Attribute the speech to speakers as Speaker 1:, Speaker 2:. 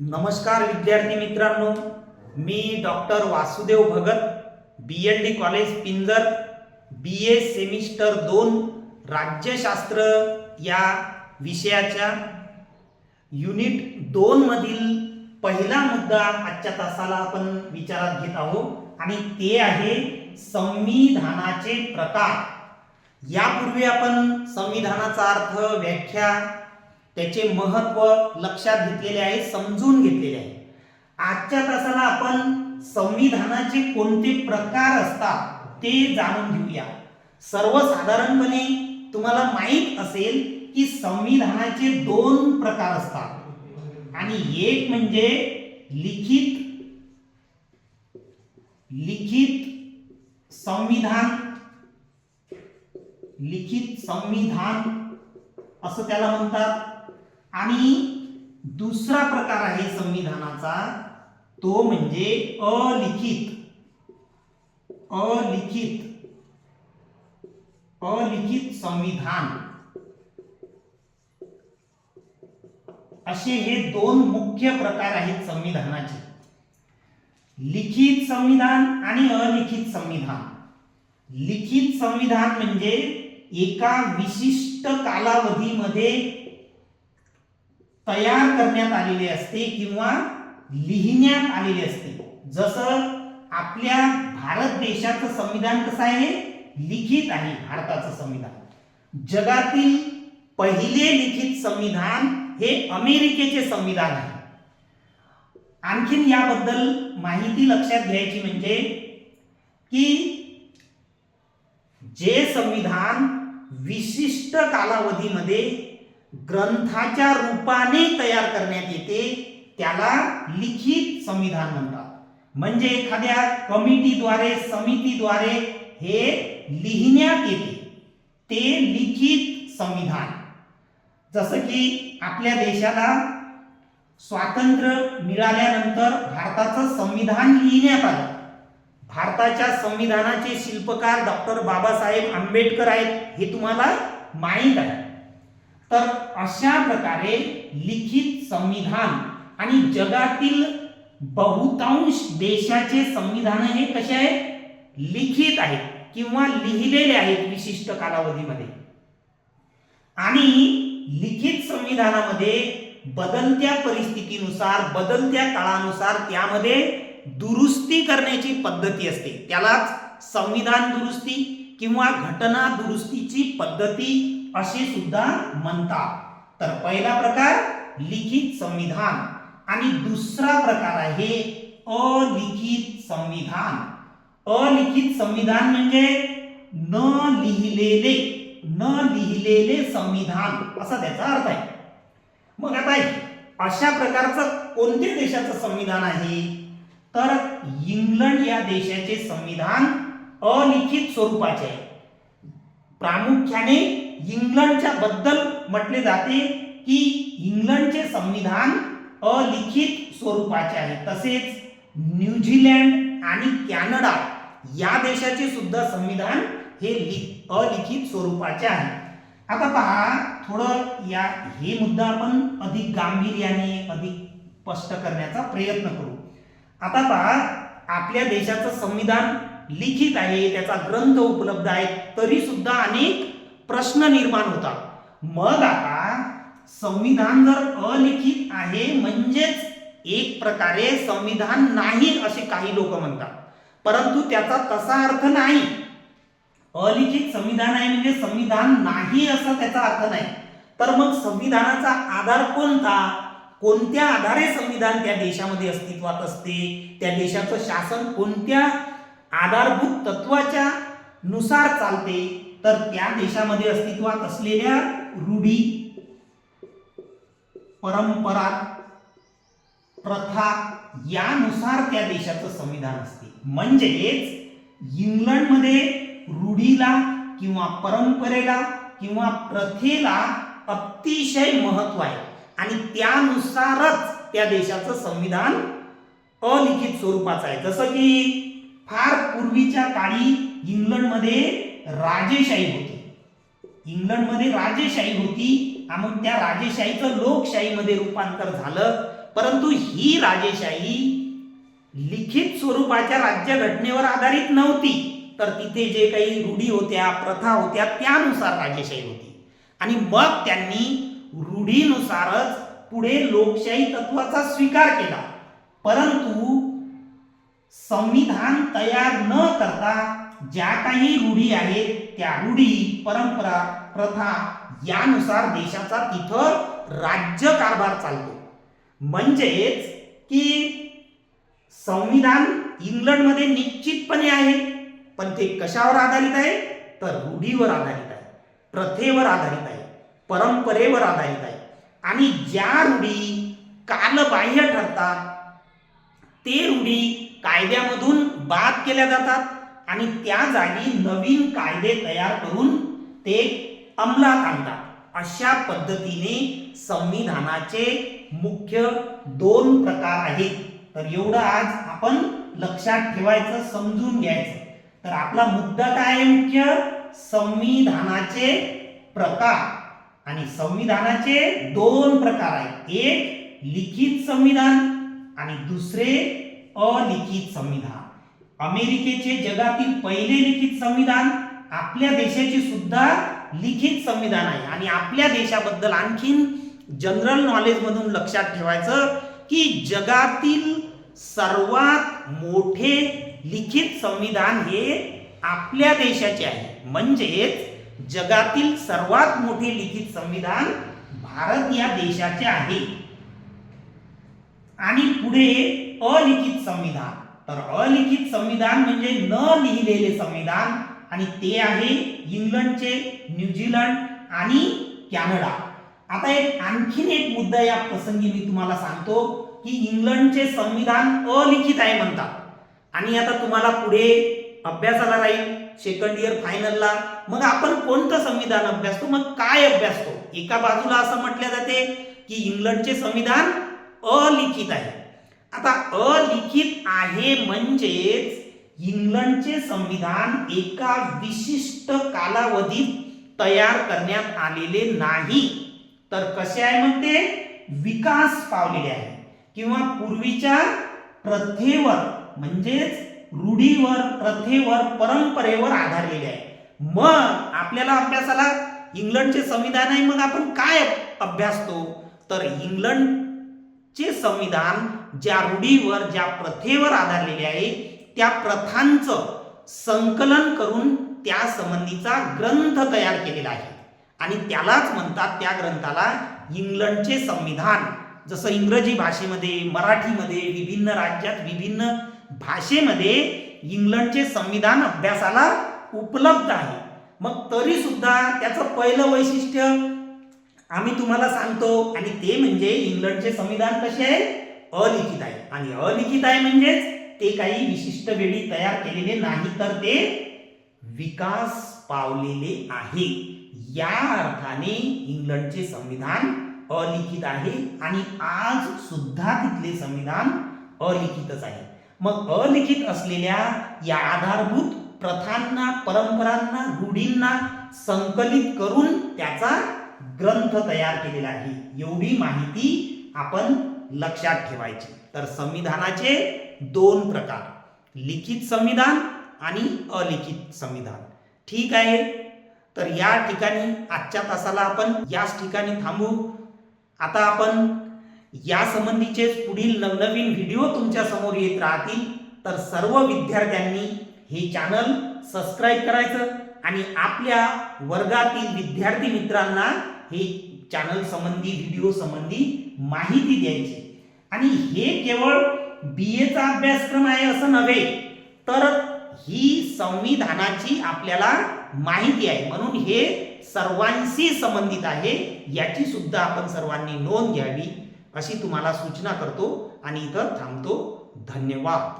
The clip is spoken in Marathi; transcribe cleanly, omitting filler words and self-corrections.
Speaker 1: नमस्कार विद्यार्थी मित्रांनो, मी doctor Vasudev Bhagat, BLD college Pinjar, BA semester 2 राज्यशास्त्र या विषयाच्या युनिट 2 मधील पहिला मुद्दा आजच्या तासाला आपण विचारात घेत आहोत आणि ते आहे संविधानाचे प्रकार। यापूर्वी आपण संविधानाचा अर्थ, व्याख्या, त्याचे महत्त्व लक्षात घेतलेले आहे, समजून घेतलेले आहे। आजच्या तासाला आपण संविधानाचे कोणते प्रकार असतात ते जाणून घेऊया। सर्वसाधारणपणे तुम्हाला माहित असेल की संविधानाचे 2 प्रकार असतात आणि एक म्हणजे लिखित संविधान असं त्याला म्हणतात आणि दुसरा प्रकार आहे संविधानाचा तो म्हणजे अलिखित संविधान। असे हे 2 मुख्य प्रकार आहेत संविधानाचे, लिखित संविधान आणि अलिखित संविधान। लिखित संविधान म्हणजे एका विशिष्ट कालावधीमध्ये तयार करण्यात आलेले असते किंवा लिहिण्यात आलेले असते। जसं आपल्या भारत देशाचं संविधान कसं आहे, लिखित आहे भारताचं संविधान। जगातील पहिले लिखित संविधान हे अमेरिकेचे संविधान आहे। आणखीन याबद्दल माहिती लक्षात घ्यायची म्हणजे की जे संविधान विशिष्ट कालावधीमध्ये ग्रंथाच्या रूपाने तयार करण्यात येते त्याला लिखित संविधान म्हणतात। म्हणजे एखाद्या कमिटीद्वारे, समितीद्वारे हे लिहिण्यात येते ते लिखित संविधान। जसं की आपल्या देशाला स्वातंत्र्य मिळाल्यानंतर भारताचं संविधान लिहिण्यात आलं। भारताच्या संविधानाचे शिल्पकार डॉक्टर बाबासाहेब आंबेडकर आहेत, हे तुम्हाला माहीत आहे। तर अशा प्रकारे लिखित संविधान आणि जगातील बहुतांश देशाचे संविधान हे कसे आहेत, लिखित आहेत किंवा लिहिलेले आहेत विशिष्ट कालावधीमध्ये। आणि लिखित संविधानामध्ये बदलत्या परिस्थितीनुसार, बदलत्या काळानुसार त्यामध्ये दुरुस्ती करण्याची पद्धती असते, त्यालाच संविधान दुरुस्ती किंवा घटना दुरुस्तीची पद्धती असे सुद्धा म्हणतात। तर पहिला प्रकार लिखित संविधान आणि दुसरा प्रकार आहे अलिखित संविधान। अलिखित संविधान म्हणजे न लिहिलेले संविधान असा त्याचा अर्थ आहे। मग आता अशा प्रकारचं कोणत्या देशाचं संविधान आहे, तर इंग्लंड या देशाचे संविधान अलिखित स्वरूपाचे आहे। प्रामुख्याने इंग्लंडच्या बद्दल म्हटले जाते की इंग्लंडचे संविधान अलिखित स्वरूपाचे आहे। तसेच न्यूझीलंड आणि कॅनडा या देशाचे सुद्धा संविधान हे अलिखित स्वरूपाचे आहे। आता पहा, थोडं हे मुद्दा आपण अधिक गांभीर्याने, अधिक स्पष्ट करण्याचा प्रयत्न करू। आता पहा, आपल्या देशाचं संविधान लिखित आहे, त्याचा ग्रंथ उपलब्ध आहे, तरी सुद्धा अनेक प्रश्न निर्माण होतात। मग आता संविधान जर अलिखित आहे म्हणजेच एक प्रकारे संविधान नाही असे काही लोक म्हणतात, परंतु त्याचा तसा अर्थ नाही। अलिखित संविधान आहे म्हणजे संविधान नाही असा त्याचा अर्थ नाही। तर मग संविधानाचा आधार कोणता, कोणत्या आधारे संविधान त्या देशामध्ये अस्तित्वात असते, त्या देशाचं शासन कोणत्या आधारभूत तत्वाच्या नुसार चालते, तर त्या देशामध्ये अस्तित्वात असलेल्या रूढी, परंपरा, प्रथा यानुसार त्या देशाचं संविधान असते। म्हणजेच इंग्लंडमध्ये रूढीला किंवा परंपरेला किंवा प्रथेला अतिशय महत्त्व आहे आणि त्यानुसारच त्या देशाचं संविधान अलिखित स्वरूपाचं आहे। जसं की फार पूर्वीच्या काळी इंग्लंडमध्ये राजेशाही होती, मग त्या राजेशाहीचं लोकशाहीमध्ये रूपांतर झालं परंतु ही राजेशाही लिखित स्वरूपाच्या राज्यघटनेवर आधारित नव्हती, तर तिथे जे काही रूढी होत्या, प्रथा होत्या, त्यानुसार राजेशाही होती. आणि मग त्यांनी रूढीनुसारच पुढे लोकशाही तत्वाचा स्वीकार केला. परंतु संविधान तयार न करता ज्या काही रूढी आहेत त्या रूढी, परंपरा, प्रथा यानुसार देशाचा तिथं राज्यकारभार चालतो. म्हणजेच की संविधान इंग्लंडमध्ये निश्चितपणे आहे, पण ते कशावर आधारित आहे? तर रूढीवर आधारित आहे, प्रथेवर आधारित आहे, परंपरेवर आधारित आहे. आणि ज्या रूढी कालबाह्य ठरतात ते रूढी कायद्यामधून बाद केल्या जातात आणि त्या जागी नवीन कायदे तयार करून ते अंमलात आणतात. अशा पद्धतीने संविधानाचे मुख्य 2 प्रकार आहेत. तर एवढं आज आपण लक्षात ठेवायचं, समजून घ्यायचं. तर आपला मुद्दा काय आहे? मुख्य संविधानाचे प्रकार. आणि संविधानाचे 2 प्रकार आहेत. एक लिखित संविधान आणि दुसरे अलिखित संविधान. अमेरिकेचे जगातील पहिले लिखित संविधान, आपल्या देशाचे सुद्धा लिखित संविधान आहे. आणि आपल्या देशाबद्दल आणखीन जनरल नॉलेज मधून लक्षात ठेवायचं की जगातील सर्वात मोठे लिखित संविधान हे आपल्या देशाचे आहे. म्हणजेच जगातील सर्वात मोठे लिखित संविधान भारत या देशाचे आहे. आणि पुढे अलिखित संविधान. तर अलिखित संविधान म्हणजे न लिहिलेले संविधान, आणि ते आहे इंग्लंडचे, न्यूझीलंड आणि कॅनडा. आता आणखीन एक मुद्दा या प्रसंगी मी तुम्हाला सांगतो की इंग्लंडचे संविधान अलिखित आहे म्हणतात. आणि आता तुम्हाला पुढे अभ्यासाला राहील सेकंड इयर फायनलला, मग आपण कोणतं संविधान अभ्यासतो, मग काय अभ्यासतो? एका बाजूला असं म्हटलं जाते की इंग्लंडचे संविधान अलिखित आहे. आता अलिखित आहे म्हणजेच इंग्लंडचे संविधान एका विशिष्ट कालावधीत तयार करण्यात आलेले नाही, तर कसे आहे मग ते? विकास पावलेले आहे किंवा पूर्वीच्या प्रथेवर म्हणजेच रूढीवर, प्रथेवर, परंपरेवर आधारलेले आहे. मग आपल्याला अभ्यासाला इंग्लंडचे संविधान आहे, मग आपण काय अभ्यासतो? तर इंग्लंडचे संविधान ज्या रूढीवर, ज्या प्रथेवर आधारलेले आहे त्या प्रथांचं संकलन करून त्या संबंधीचा ग्रंथ तयार केलेला आहे. आणि त्यालाच म्हणतात, त्या ग्रंथाला इंग्लंडचे संविधान. जसं इंग्रजी भाषेमध्ये, मराठीमध्ये, विभिन्न राज्यात विभिन्न भाषेमध्ये इंग्लंडचे संविधान अभ्यासाला उपलब्ध आहे. मग तरी सुद्धा त्याचं पहिलं वैशिष्ट्य आम्ही तुम्हाला सांगतो, आणि ते म्हणजे इंग्लंडचे संविधान कसे आहे? अलिखित आहे. आणि अलिखित आहे म्हणजेच ते काही विशिष्ट वेळी तयार केलेले नाही, तर ते विकास पावलेले आहे. या अर्थाने इंग्लंडचे संविधान अलिखित आहे आणि आज सुद्धा तिथले संविधान अलिखितच आहे. मग अलिखित असलेल्या या आधारभूत प्रथांना, परंपरांना, रूढींना संकलित करून त्याचा ग्रंथ तयार केलेला आहे. एवढी माहिती आपण लक्षात ठेवायची. तर संविधानाचे 2 प्रकार, लिखित संविधान आणि अलिखित संविधान. ठीक आहे. तर या ठिकाणी आजच्या तासाला आपण याच ठिकाणी थांबू. आता आपण या संबंधीचे पुढील नवनवीन व्हिडिओ तुमच्या समोर येत राहतील. तर सर्व विद्यार्थ्यांनी हे चॅनल सबस्क्राईब करायचं आणि आपल्या वर्गातील विद्यार्थी मित्रांना हे चॅनल संबंधी, व्हिडिओ संबंधी माहिती द्यायची. आणि हे केवळ BA चा अभ्यासक्रम आहे असं नव्हे, तर ही संविधानाची आपल्याला माहिती आहे, म्हणून हे सर्वांशी संबंधित आहे. याची सुद्धा आपण सर्वांनी नोंद घ्यावी अशी तुम्हाला सूचना करतो आणि इथं थांबतो. धन्यवाद.